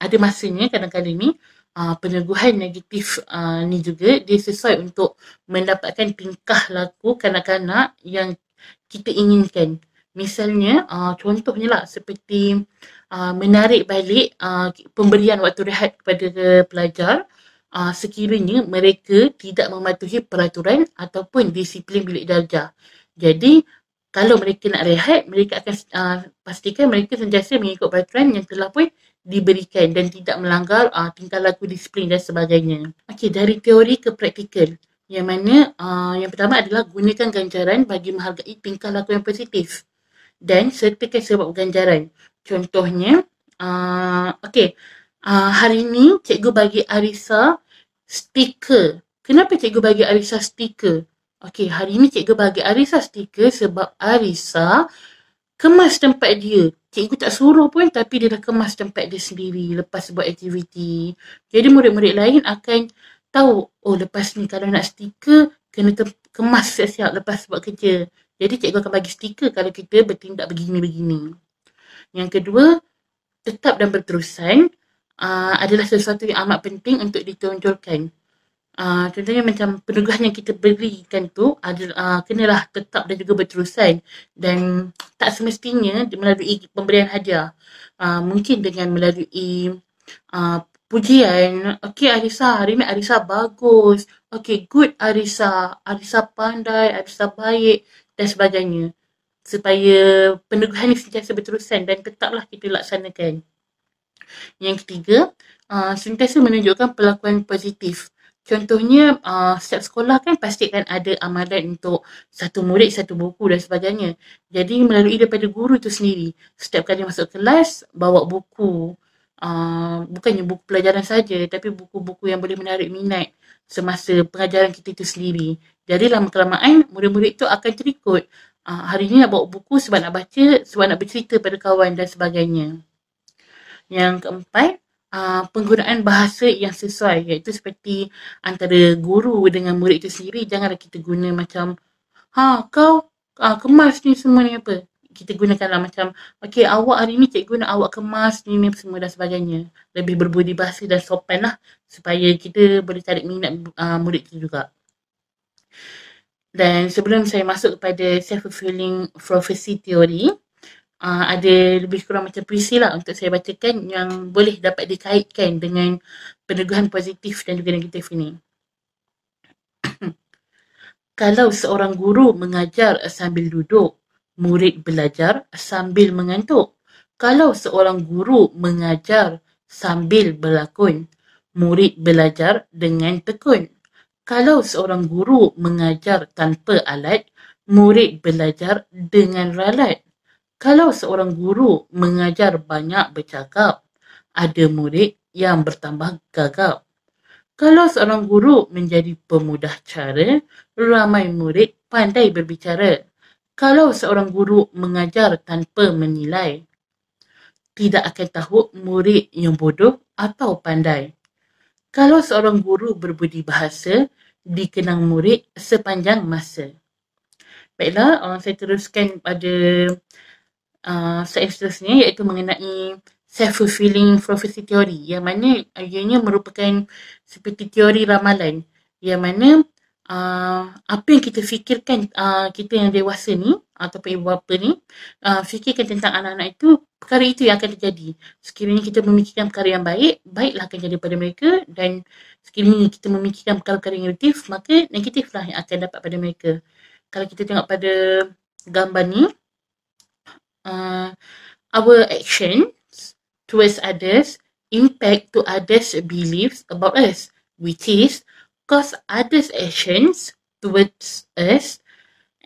D: ada masanya kadang-kadang ni peneguhan negatif ni juga dia sesuai untuk mendapatkan tingkah laku kanak-kanak yang kita inginkan. Misalnya, contohnya lah seperti menarik balik pemberian waktu rehat kepada pelajar sekiranya mereka tidak mematuhi peraturan ataupun disiplin bilik darjah. Jadi, kalau mereka nak rehat, mereka akan pastikan mereka sentiasa mengikut peraturan yang telah pun diberikan dan tidak melanggar tingkah laku disiplin dan sebagainya. Okey, dari teori ke praktikal. Yang mana yang pertama adalah gunakan ganjaran bagi menghargai tingkah laku yang positif. Dan sertakan sebab ganjaran. Contohnya, hari ini cikgu bagi Arisa stiker. Kenapa cikgu bagi Arisa stiker? Okey, hari ini cikgu bagi Arisa stiker sebab Arisa kemas tempat dia. Cikgu tak suruh pun tapi dia dah kemas tempat dia sendiri lepas buat aktiviti. Jadi murid-murid lain akan tahu, oh lepas ni kalau nak stiker, kena kemas siap-siap lepas buat kerja. Jadi cikgu akan bagi stiker kalau kita bertindak begini-begini. Yang kedua, tetap dan berterusan adalah sesuatu yang amat penting untuk ditonjolkan. Contohnya macam penugasan yang kita berikan tu adalah kenalah tetap dan juga berterusan, dan tak semestinya melalui pemberian hadiah. Mungkin dengan melalui pujian. Okay Arisa, hari ni Arisa bagus. Okay, good Arisa. Arisa pandai, Arisa baik dan sebagainya. Supaya penugasan ini sentiasa berterusan dan tetaplah kita laksanakan. Yang ketiga, sentiasa menunjukkan perlakuan positif. Contohnya, setiap sekolah kan pasti akan ada amalan untuk satu murid, satu buku dan sebagainya. Jadi, melalui daripada guru itu sendiri, setiap kali masuk kelas, bawa buku. Bukannya buku pelajaran saja, tapi buku-buku yang boleh menarik minat semasa pengajaran kita itu sendiri. Jadi, lama-kelamaan, murid-murid itu akan terikut. Hari ini nak bawa buku sebab nak baca, sebab nak bercerita pada kawan dan sebagainya. Yang keempat, penggunaan bahasa yang sesuai, iaitu seperti antara guru dengan murid itu sendiri. Janganlah kita guna macam kau kemas ni semua ni apa. Kita gunakanlah macam, okay, awak hari ni cikgu nak awak kemas ni semua dan sebagainya. Lebih berbudi bahasa dan sopan lah, supaya kita boleh tarik minat murid itu juga. Dan sebelum saya masuk kepada self-fulfilling prophecy theory, ada lebih kurang macam puisi lah untuk saya bacakan yang boleh dapat dikaitkan dengan peneguhan positif dan juga negatif ini. Kalau seorang guru mengajar sambil duduk, murid belajar sambil mengantuk. Kalau seorang guru mengajar sambil berlakon, murid belajar dengan tekun. Kalau seorang guru mengajar tanpa alat, murid belajar dengan ralat. Kalau seorang guru mengajar banyak bercakap, ada murid yang bertambah gagap. Kalau seorang guru menjadi pemudah cara, ramai murid pandai berbicara. Kalau seorang guru mengajar tanpa menilai, tidak akan tahu murid yang bodoh atau pandai. Kalau seorang guru berbudi bahasa, dikenang murid sepanjang masa. Baiklah, saya teruskan pada slide seterusnya, iaitu mengenai self-fulfilling prophecy theory, yang mana ianya merupakan seperti teori ramalan, yang mana apa yang kita fikirkan, kita yang dewasa ni ataupun ibu bapa ni fikirkan tentang anak-anak itu, perkara itu yang akan terjadi. Sekiranya kita memikirkan perkara yang baik, baiklah akan jadi pada mereka, dan sekiranya kita memikirkan perkara-perkara yang negatif, maka negatiflah yang akan dapat pada mereka. Kalau kita tengok pada gambar ni, our actions towards others impact to others' beliefs about us, which is cause others' actions towards us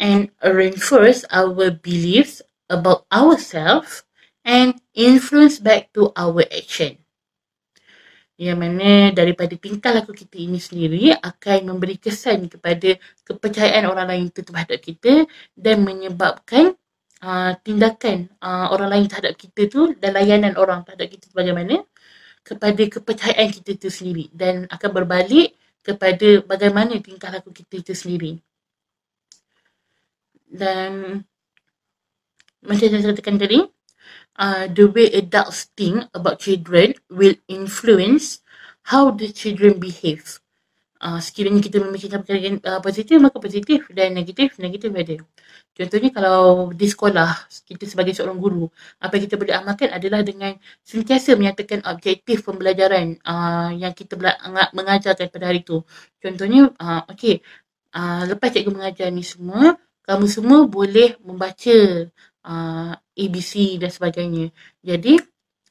D: and reinforce our beliefs about ourselves and influence back to our action. Yang mana daripada tingkah laku kita ini sendiri akan memberi kesan kepada kepercayaan orang lain itu terhadap kita dan menyebabkan tindakan orang lain terhadap kita tu dan layanan orang terhadap kita bagaimana kepada kepercayaan kita itu sendiri, dan akan berbalik kepada bagaimana tingkah laku kita itu sendiri. Dan macam yang saya katakan tadi, the way adults think about children will influence how the children behave. Sekiranya kita memikirkan perkara positif, maka positif, dan negatif ada. Contohnya kalau di sekolah, kita sebagai seorang guru, apa yang kita boleh amalkan adalah dengan sentiasa menyatakan objektif pembelajaran yang kita mengajarkan pada hari itu. Contohnya, lepas cikgu mengajar ni semua, kamu semua boleh membaca ABC dan sebagainya. Jadi,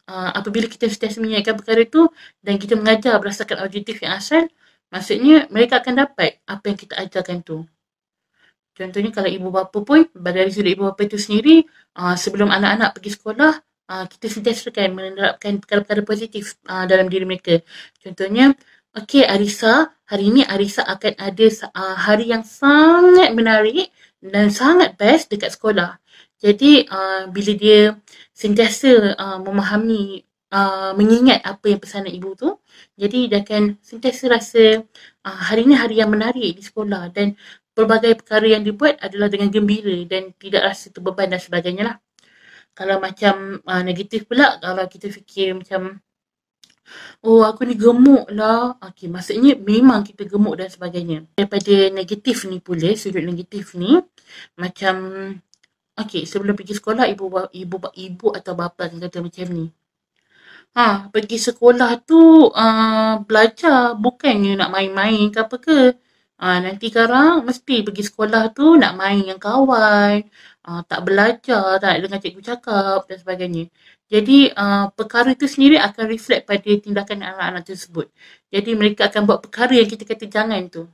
D: apabila kita sentiasa mengingatkan perkara itu dan kita mengajar berdasarkan objektif yang asal, maksudnya mereka akan dapat apa yang kita ajarkan tu. Contohnya kalau ibu bapa pun, dari sudut ibu bapa itu sendiri, sebelum anak-anak pergi sekolah, kita sentiasa akan menerapkan perkara-perkara positif dalam diri mereka. Contohnya, Arisa, hari ini Arisa akan ada hari yang sangat menarik dan sangat best dekat sekolah. Jadi, bila dia sentiasa memahami mengingat apa yang pesanan ibu tu. Jadi dia akan sentiasa rasa hari ni hari yang menarik di sekolah dan pelbagai perkara yang dibuat adalah dengan gembira dan tidak rasa terbeban dan sebagainya lah. Kalau macam negatif pula, kalau kita fikir macam oh aku ni gemuk lah, okay, maksudnya memang kita gemuk dan sebagainya. Daripada negatif ni pula, sudut negatif ni, macam okay, sebelum pergi sekolah ibu atau bapa akan kata macam ni, pergi sekolah tu belajar, bukannya nak main-main ke apa ke. Nanti sekarang mesti pergi sekolah tu nak main dengan kawan, tak belajar, tak dengar cikgu cakap dan sebagainya. Jadi perkara itu sendiri akan reflect pada tindakan anak-anak tersebut. Jadi mereka akan buat perkara yang kita kata jangan tu.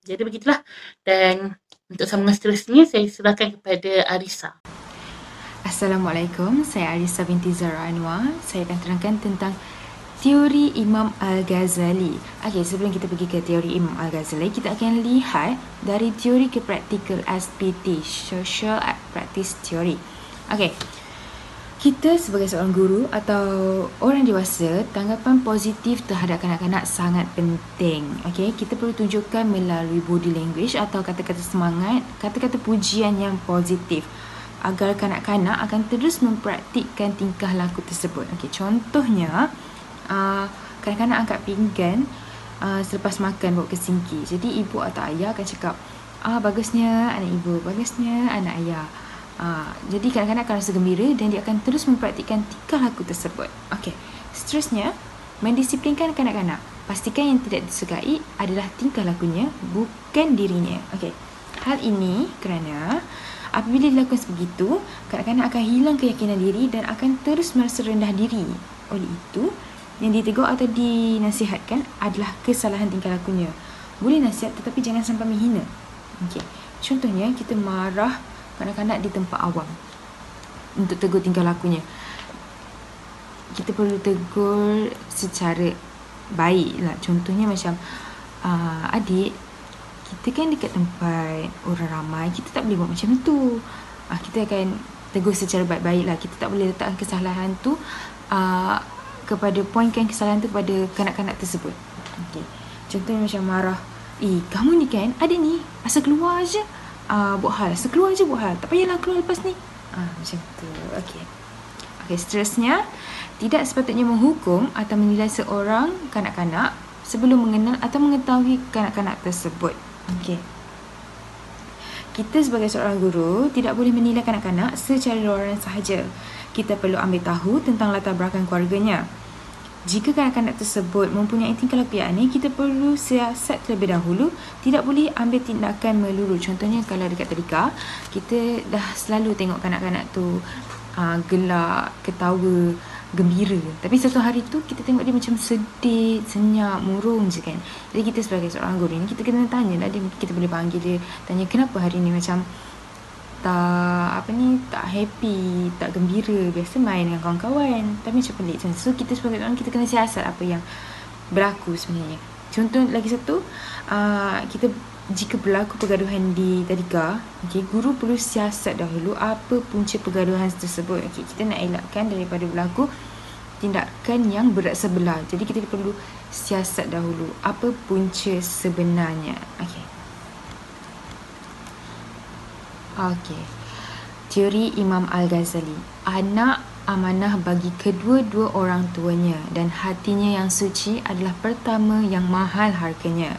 D: Jadi begitulah. Dan untuk sambungan seterusnya saya serahkan kepada Arisa.
B: Assalamualaikum, saya Arisa binti Zara Anwar. Saya akan terangkan tentang teori Imam Al-Ghazali. Okey, sebelum kita pergi ke teori Imam Al-Ghazali, kita akan lihat dari teori ke praktikal SPT, Social Practice Theory. Okey, kita sebagai seorang guru atau orang dewasa, tanggapan positif terhadap kanak-kanak sangat penting. Okey, kita perlu tunjukkan melalui body language atau kata-kata semangat, kata-kata pujian yang positif, agar kanak-kanak akan terus mempraktikkan tingkah laku tersebut. Okey, contohnya kanak-kanak angkat pinggan selepas makan bawa ke sinki. Jadi ibu atau ayah akan cakap, bagusnya anak ibu, bagusnya anak ayah. Jadi kanak-kanak akan rasa gembira dan dia akan terus mempraktikkan tingkah laku tersebut. Okey, seterusnya, mendisiplinkan kanak-kanak. Pastikan yang tidak disukai adalah tingkah lakunya, bukan dirinya. Okey, hal ini kerana apabila dilakukan sebegitu, kanak-kanak akan hilang keyakinan diri dan akan terus merasa rendah diri. Oleh itu, yang ditegur atau dinasihatkan adalah kesalahan tingkah lakunya. Boleh nasihat tetapi jangan sampai menghina. Okey, contohnya kita marah kanak-kanak di tempat awam. Untuk tegur tingkah lakunya, kita perlu tegur secara baik lah. Contohnya macam, adik, kita kan dekat tempat orang ramai, kita tak boleh buat macam tu. Kita akan tegur secara baik-baik lah. Kita tak boleh letakkan kesalahan tu poinkan kesalahan tu kepada kanak-kanak tersebut. Okay. Contohnya macam marah, kamu ni kan, adik ni asal keluar je buat hal, keluar je buat hal, tak payahlah keluar lepas ni. Macam tu. Okay, seterusnya, tidak sepatutnya menghukum atau menilai seorang kanak-kanak sebelum mengenal atau mengetahui kanak-kanak tersebut. Okey. Kita sebagai seorang guru tidak boleh menilai kanak-kanak secara luaran sahaja. Kita perlu ambil tahu tentang latar belakang keluarganya. Jika kanak-kanak tersebut mempunyai tingkah laku yang aneh, kita perlu siasat terlebih dahulu. Tidak boleh ambil tindakan melulu. Contohnya kalau dekat tadika, kita dah selalu tengok kanak-kanak tu gelak, ketawa, gembira. Tapi satu hari tu kita tengok dia macam sedih, senyap, murung je kan. Jadi kita sebagai seorang guru ni, kita kena tanya lah dia. Kita boleh panggil dia, tanya kenapa hari ni macam tak happy, tak gembira. Biasa main dengan kawan-kawan, tapi macam pelik. So kita sebagai orang, kita kena siasat apa yang berlaku sebenarnya. Contoh lagi satu, jika berlaku pergaduhan di tadika, guru perlu siasat dahulu apa punca pergaduhan tersebut. Kita nak elakkan daripada berlaku tindakan yang berat sebelah. Jadi kita perlu siasat dahulu apa punca sebenarnya. Teori Imam Al-Ghazali. Anak amanah bagi kedua-dua orang tuanya dan hatinya yang suci adalah pertama yang mahal harganya.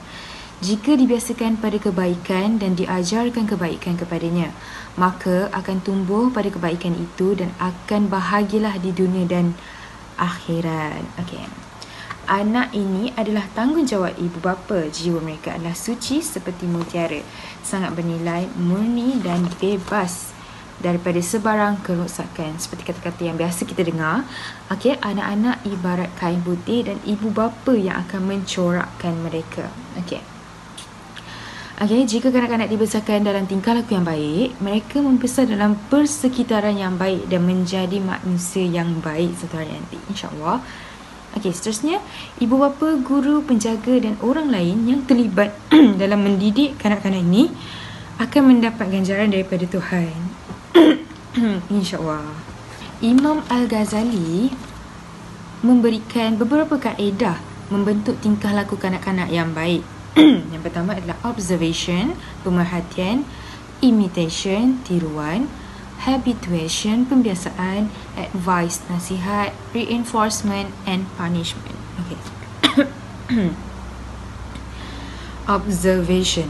B: Jika dibiasakan pada kebaikan dan diajarkan kebaikan kepadanya, maka akan tumbuh pada kebaikan itu dan akan bahagialah di dunia dan akhirat. Anak ini adalah tanggungjawab ibu bapa. Jiwa mereka adalah suci seperti mutiara, sangat bernilai, murni dan bebas daripada sebarang kerosakan. Seperti kata-kata yang biasa kita dengar, anak-anak ibarat kain putih dan ibu bapa yang akan mencorakkan mereka. Jika kanak-kanak dibesarkan dalam tingkah laku yang baik, mereka membesar dalam persekitaran yang baik dan menjadi manusia yang baik satu hari nanti, insya-Allah. Seterusnya, ibu bapa, guru, penjaga dan orang lain yang terlibat dalam mendidik kanak-kanak ini akan mendapat ganjaran daripada Tuhan. InsyaAllah. Imam Al-Ghazali
E: memberikan beberapa kaedah membentuk tingkah laku kanak-kanak yang baik. Yang pertama adalah observation, pemerhatian, imitation, tiruan, habituation, pembiasaan, advice, nasihat, reinforcement and punishment. Okay. Observation.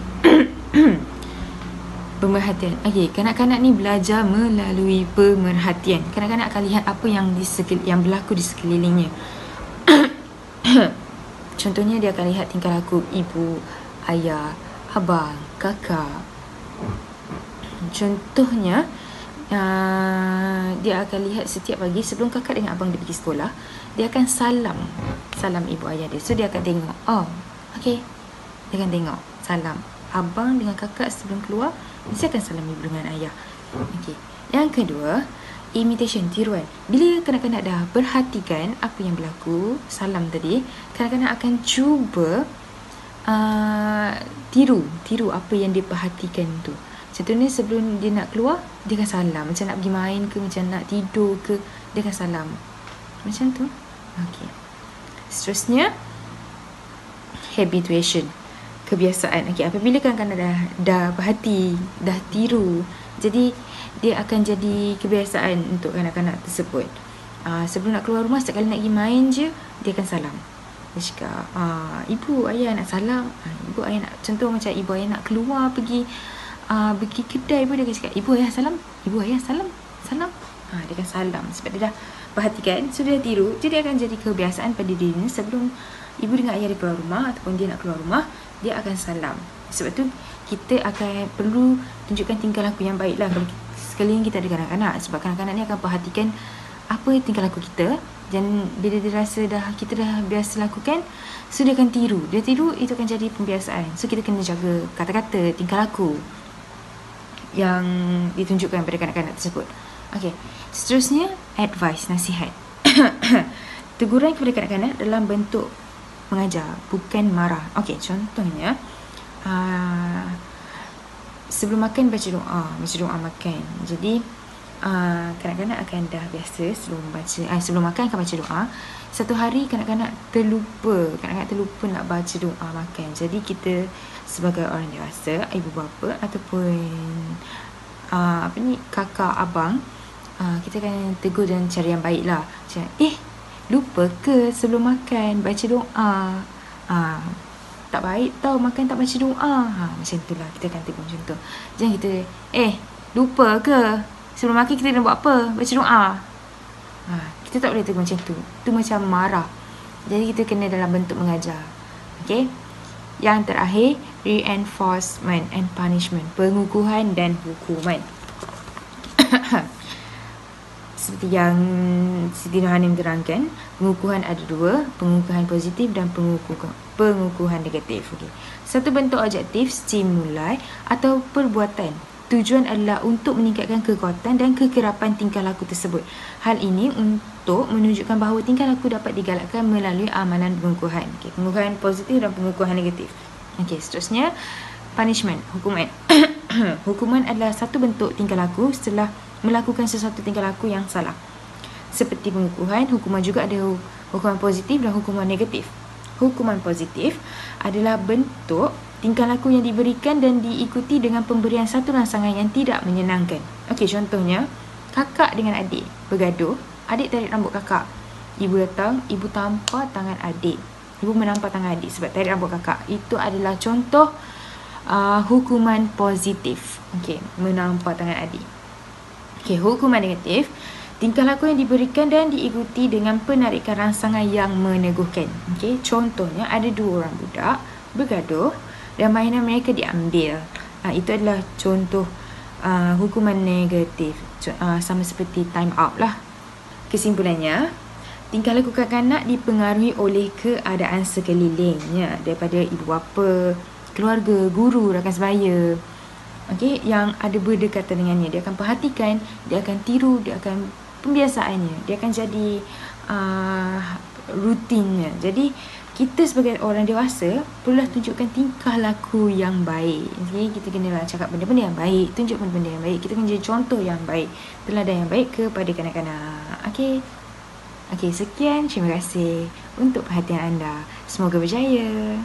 E: Pemerhatian. Okey, kanak-kanak ni belajar melalui pemerhatian. Kanak-kanak akan lihat apa yang berlaku di sekelilingnya. Contohnya dia akan lihat tingkah laku ibu, ayah, abang, kakak. Contohnya dia akan lihat setiap pagi sebelum kakak dengan abang dia pergi sekolah, dia akan salam ibu ayah dia. So dia akan tengok, oh, okey. Dia akan tengok, salam abang dengan kakak sebelum keluar, mesti akan salam ibu dengan ayah. Okey. Yang kedua, imitation, tiruan. Bila kanak-kanak dah perhatikan apa yang berlaku, salam tadi, kanak-kanak akan cuba tiru apa yang dia perhatikan tu. Contohnya sebelum dia nak keluar, dia akan salam. Macam nak pergi main ke, macam nak tidur ke, dia akan salam. Macam tu. Okey. Seterusnya, habituation, kebiasaan. Okey, apabila kanak-kanak dah berhati, dah tiru, jadi dia akan jadi kebiasaan untuk kanak-kanak tersebut. Sebelum nak keluar rumah, setiap kali nak pergi main je, dia akan salam. Dia cakap, ibu ayah nak salam. Ibu ayah nak, contoh macam ibu ayah nak keluar pergi kedai pun, dia akan cakap, ibu ayah salam, ibu ayah salam, salam. Dia akan salam sebab dia dah perhatikan, so dia tiru. Jadi akan jadi kebiasaan pada dirinya sebelum ibu dengan ayah dia keluar rumah ataupun dia nak keluar rumah, dia akan salam. Sebab tu kita akan perlu tunjukkan tingkah laku yang baik lah kalau sekeliling kita ada kanak-kanak. Sebab kanak-kanak ni akan perhatikan apa tingkah laku kita, dan bila dia rasa kita dah biasa lakukan, so dia akan tiru. Dia tiru, itu akan jadi pembiasaan. So kita kena jaga kata-kata, tingkah laku yang ditunjukkan pada kanak-kanak tersebut. Okey. Seterusnya, advice, nasihat. Teguran kepada kanak-kanak dalam bentuk mengajar, bukan marah. Okey, contohnya sebelum makan baca doa makan. Jadi kanak-kanak akan dah biasa sebelum makan akan baca doa. Satu hari kanak-kanak terlupa nak baca doa makan. Jadi kita sebagai orang dewasa, ibu bapa ataupun kakak, abang, kita akan tegur dan cara yang baik lah. Macam, lupa ke sebelum makan baca doa? Tak baik tau makan tak baca doa. Macam tu lah kita akan tegur macam tu. Jangan kita, lupa ke sebelum makan kita nak buat apa? Baca doa. Kita tak boleh tegur macam tu. Tu macam marah. Jadi kita kena dalam bentuk mengajar. Okay. Yang terakhir, reinforcement and punishment, pengukuhan dan hukuman. Seperti yang Siti Nurhanim terangkan, pengukuhan ada dua, pengukuhan positif dan pengukuhan negatif. Okay. Satu bentuk objektif, stimulai atau perbuatan. Tujuan adalah untuk meningkatkan kekuatan dan kekerapan tingkah laku tersebut. Hal ini untuk menunjukkan bahawa tingkah laku dapat digalakkan melalui amalan pengukuhan. Okay. Pengukuhan positif dan pengukuhan negatif. Okay, seterusnya, punishment, hukuman. Hukuman adalah satu bentuk tingkah laku setelah melakukan sesuatu tingkah laku yang salah. Seperti pengukuhan, hukuman juga ada hukuman positif dan hukuman negatif. Hukuman positif adalah bentuk tingkah laku yang diberikan dan diikuti dengan pemberian satu rangsangan yang tidak menyenangkan. Okey, contohnya, kakak dengan adik bergaduh, adik tarik rambut kakak. Ibu datang, ibu tampar tangan adik. Ibu menampar tangan adik sebab tarik rambut kakak. Itu adalah contoh hukuman positif. Okey, menampar tangan adik. Okey, hukuman negatif, tingkah laku yang diberikan dan diikuti dengan penarikan rangsangan yang meneguhkan. Okey, contohnya ada dua orang budak bergaduh dan mainan mereka diambil. Itu adalah contoh hukuman negatif. Sama seperti time out lah. Kesimpulannya, tingkah laku kanak-kanak dipengaruhi oleh keadaan sekelilingnya, daripada ibu bapa, keluarga, guru, rakan sebaya. Okey, yang ada berdekatan dengannya. Dia akan perhatikan, dia akan tiru, dia akan pembiasaannya, dia akan jadi rutinnya. Jadi kita sebagai orang dewasa perlulah tunjukkan tingkah laku yang baik. Jadi kita kenalah cakap benda-benda yang baik, tunjuk benda-benda yang baik. Kita kena jadi contoh yang baik, teladan yang baik kepada kanak-kanak. Okey. Okey, sekian. Terima kasih untuk perhatian anda. Semoga berjaya.